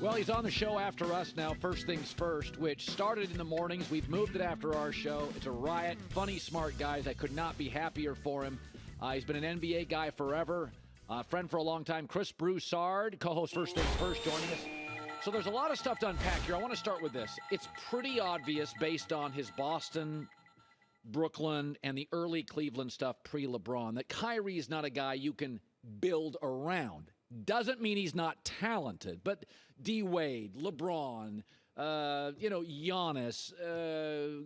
Well, he's on the show after us now, First Things First, which started in the mornings. We've moved it after our show. It's a riot. Funny, smart guys. I could not be happier for him. He's been an NBA guy forever. Friend for a long time. Chris Broussard, co-host First Things First, joining us. So there's a lot of stuff to unpack here. I want to start with this. It's pretty obvious based on his Boston, Brooklyn, and the early Cleveland stuff pre-LeBron that Kyrie is not a guy you can build around. Doesn't mean he's not talented, but D-Wade, LeBron, Giannis,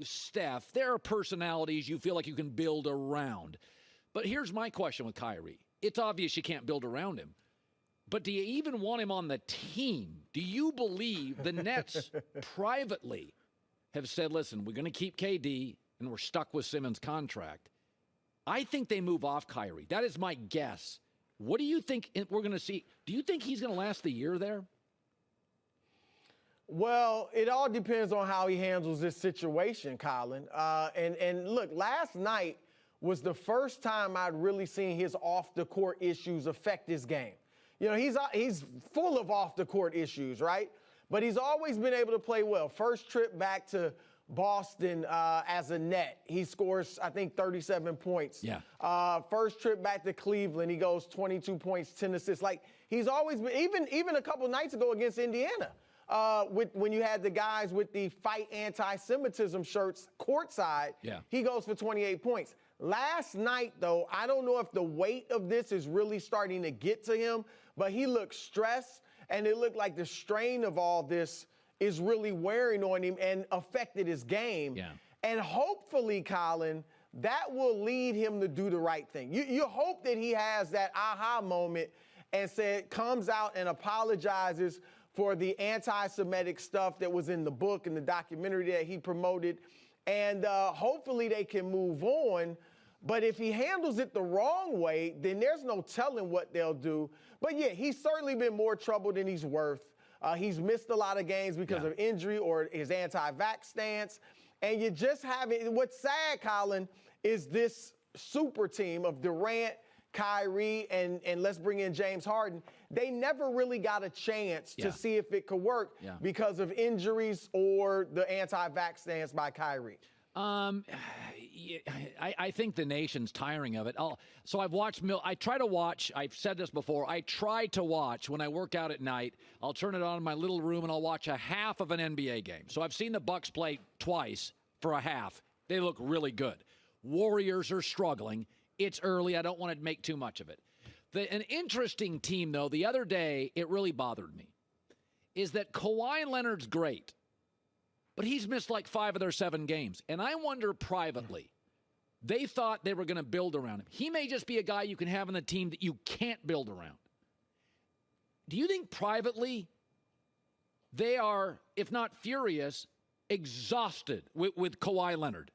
Steph, there are personalities you feel like you can build around. But here's my question with Kyrie. It's obvious you can't build around him. But do you even want him on the team? Do you believe the Nets privately have said, listen, we're going to keep KD and we're stuck with Simmons' contract? I think they move off Kyrie. That is my guess. What do you think we're going to see? Do you think he's going to last the year there? Well, it all depends on how he handles this situation, Colin. And look, last night was the first time I'd really seen his off-the-court issues affect his game. You know, he's full of off-the-court issues, right? But he's always been able to play well. First trip back to Boston as a Net, he scores, I think, 37 points. Yeah. First trip back to Cleveland, he goes 22 points, 10 assists. Like, he's always been, even a couple nights ago against Indiana, when you had the guys with the Fight Anti-Semitism shirts courtside, yeah, he goes for 28 points. Last night, though, I don't know if the weight of this is really starting to get to him, but he looked stressed, and it looked like the strain of all this is really wearing on him and affected his game. Yeah. And hopefully, Colin, that will lead him to do the right thing. You hope that he has that aha moment and comes out and apologizes for the anti-Semitic stuff that was in the book and the documentary that he promoted. And hopefully they can move on. But if he handles it the wrong way, then there's no telling what they'll do. But yeah, he's certainly been more trouble than he's worth. He's missed a lot of games because of injury or his anti-vax stance. And you just haven't, what's sad, Colin, is this super team of Durant, Kyrie, and let's bring in James Harden. They never really got a chance to see if it could work because of injuries or the anti-vax stance by Kyrie. I think the nation's tiring of it. So I've watched, I try to watch, I've said this before, I try to watch when I work out at night. I'll turn it on in my little room and I'll watch a half of an NBA game. So I've seen the Bucks play twice for a half. They look really good. Warriors are struggling. It's early. I don't want to make too much of it. An interesting team, though, the other day, it really bothered me, is that Kawhi Leonard's great, but he's missed like 5 of their 7 games. And I wonder privately, they thought they were going to build around him. He may just be a guy you can have on the team that you can't build around. Do you think privately they are, if not furious, exhausted with Kawhi Leonard?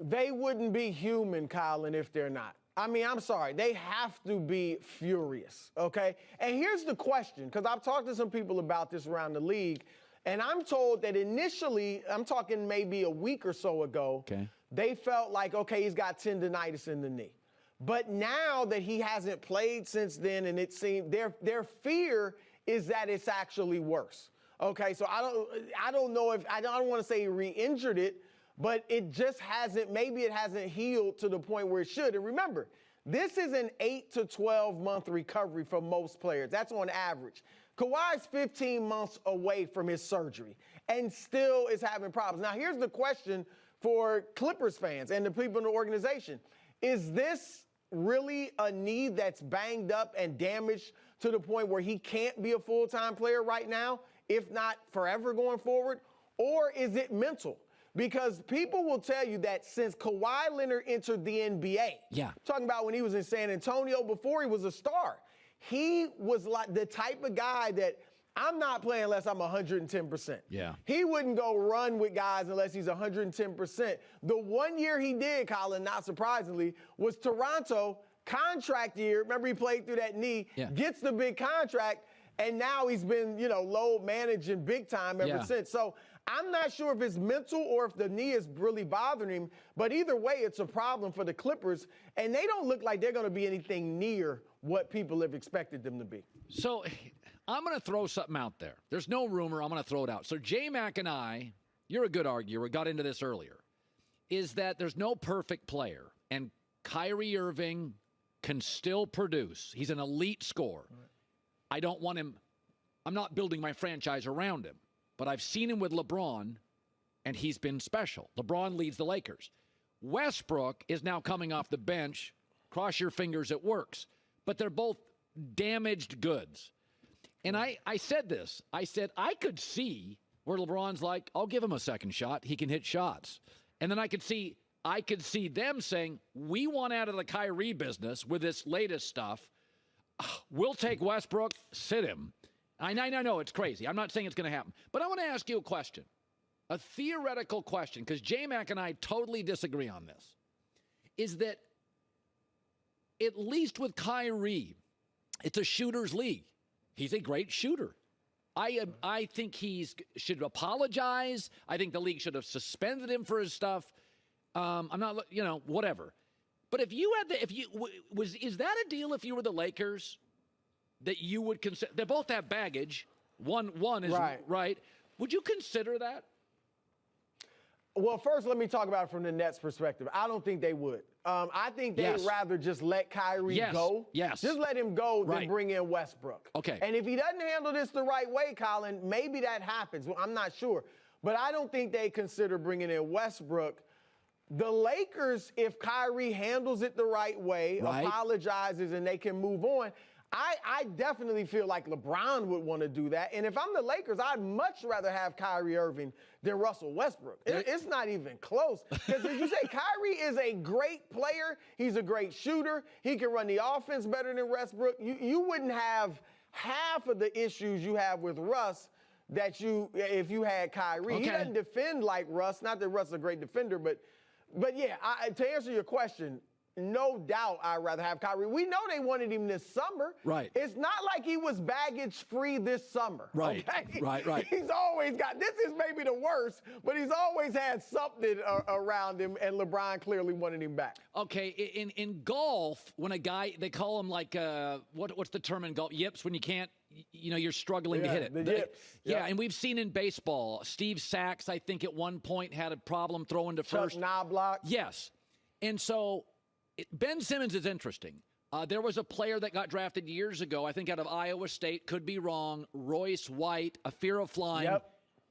They wouldn't be human, Colin, if they're not. I mean, I'm sorry. They have to be furious, okay? And here's the question, because I've talked to some people about this around the league, and I'm told that initially, I'm talking maybe a week or so ago, they felt like, okay, he's got tendonitis in the knee. But now that he hasn't played since then, and it seemed their fear is that it's actually worse. Okay, so I don't know if I don't want to say he re-injured it, but it just hasn't, maybe it hasn't healed to the point where it should. And remember, this is an 8 to 12 month recovery for most players. That's on average. Kawhi's 15 months away from his surgery and still is having problems. Now, here's the question for Clippers fans and the people in the organization. Is this really a knee that's banged up and damaged to the point where he can't be a full-time player right now, if not forever going forward? Or is it mental? Because people will tell you that since Kawhi Leonard entered the NBA, talking about when he was in San Antonio before he was a star, he was like the type of guy that I'm not playing unless I'm 110%. Yeah. He wouldn't go run with guys unless he's 110%. The one year he did, Colin, not surprisingly, was Toronto contract year. Remember, he played through that knee, gets the big contract, and now he's been, load managing big time ever since. So I'm not sure if it's mental or if the knee is really bothering him, but either way, it's a problem for the Clippers, and they don't look like they're going to be anything near what people have expected them to be. So I'm going to throw something out there. There's no rumor. I'm going to throw it out. So J-Mac and I, you're a good arguer, got into this earlier, is that there's no perfect player. And Kyrie Irving can still produce. He's an elite scorer. Right. I don't want him. I'm not building my franchise around him. But I've seen him with LeBron, and he's been special. LeBron leads the Lakers. Westbrook is now coming off the bench. Cross your fingers it works. But they're both damaged goods. And I said this. I said I could see where LeBron's like, I'll give him a second shot. He can hit shots. And then I could see them saying, we want out of the Kyrie business with this latest stuff. We'll take Westbrook, sit him. I know it's crazy. I'm not saying it's going to happen. But I want to ask you a question, a theoretical question, because J-Mac and I totally disagree on this, is that at least with Kyrie, it's a shooter's league. He's a great shooter. I think he should apologize. I think the league should have suspended him for his stuff. I'm not, whatever. But if you had is that a deal if you were the Lakers that you would consider? They both have baggage. One is right. Would you consider that? Well, first, let me talk about it from the Nets' perspective. I don't think they would. I think they'd rather just let Kyrie go. Yes. Just let him go than bring in Westbrook. Okay. And if he doesn't handle this the right way, Colin, maybe that happens. Well, I'm not sure. But I don't think they consider bringing in Westbrook. The Lakers, if Kyrie handles it the right way, apologizes, and they can move on, I definitely feel like LeBron would want to do that. And if I'm the Lakers, I'd much rather have Kyrie Irving than Russell Westbrook. It's not even close. Because as you say, Kyrie is a great player. He's a great shooter. He can run the offense better than Westbrook. You wouldn't have half of the issues you have with Russ if you had Kyrie. Okay. He doesn't defend like Russ. Not that Russ is a great defender, but yeah, to answer your question, no doubt I'd rather have Kyrie. We know they wanted him this summer. Right. It's not like he was baggage-free this summer. Right. Okay? Right. He's always got, this is maybe the worst, but he's always had something around him, and LeBron clearly wanted him back. Okay, in golf, when a guy, they call him like, what's the term in golf? Yips, when you can't, you're struggling to hit it. The yips. Yeah, and we've seen in baseball, Steve Sachs, I think at one point had a problem throwing to first. Chuck Knobloch. Yes. And so Ben Simmons is interesting. There was a player that got drafted years ago, I think out of Iowa State, could be wrong, Royce White, a fear of flying,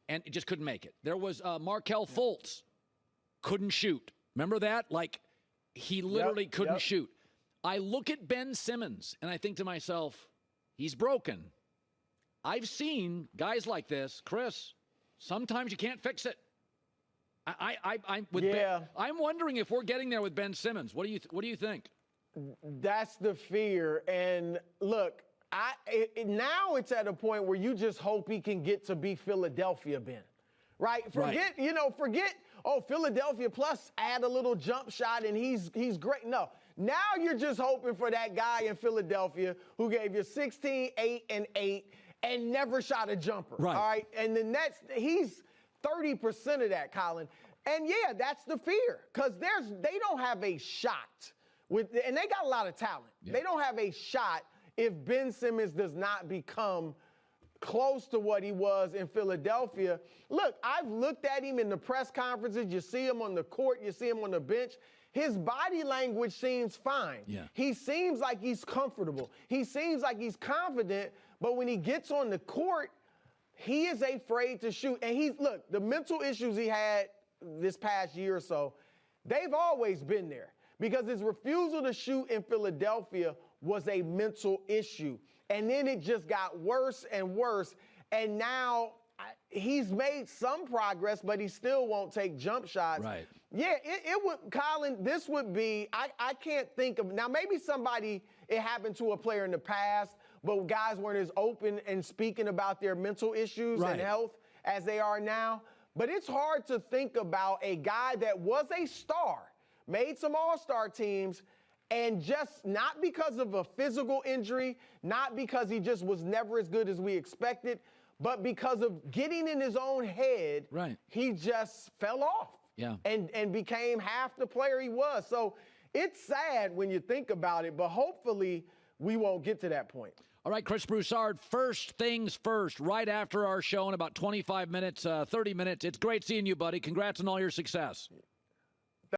and it just couldn't make it. There was Markelle Fultz, couldn't shoot. Remember that? Like, he literally couldn't shoot. I look at Ben Simmons, and I think to myself, he's broken. I've seen guys like this, Chris, sometimes you can't fix it. I'm wondering if we're getting there with Ben Simmons. What do you think? That's the fear. And look, now it's at a point where you just hope he can get to be Philadelphia Ben. Right? Forget, Philadelphia plus add a little jump shot and he's great. No. Now you're just hoping for that guy in Philadelphia who gave you 16, 8, and 8 and never shot a jumper. Right. All right. And the Nets, he's 30% of that, Colin. And yeah, that's the fear, because they don't have a shot and they got a lot of talent. Yeah. They don't have a shot if Ben Simmons does not become close to what he was in Philadelphia. Look, I've looked at him in the press conferences. You see him on the court. You see him on the bench. His body language seems fine. Yeah. He seems like he's comfortable. He seems like he's confident. But when he gets on the court, he is afraid to shoot. And look, the mental issues he had this past year or so, they've always been there, because his refusal to shoot in Philadelphia was a mental issue. And then it just got worse and worse. And now he's made some progress, but he still won't take jump shots. Right. Yeah, it would, Colin, this would be, I can't think of, now maybe it happened to a player in the past, but guys weren't as open and speaking about their mental issues and health as they are now. But it's hard to think about a guy that was a star, made some all-star teams, and just not because of a physical injury, not because he just was never as good as we expected, but because of getting in his own head, he just fell off and became half the player he was. So it's sad when you think about it, but hopefully we won't get to that point. All right, Chris Broussard, first things first, right after our show in about 25 minutes, 30 minutes. It's great seeing you, buddy. Congrats on all your success.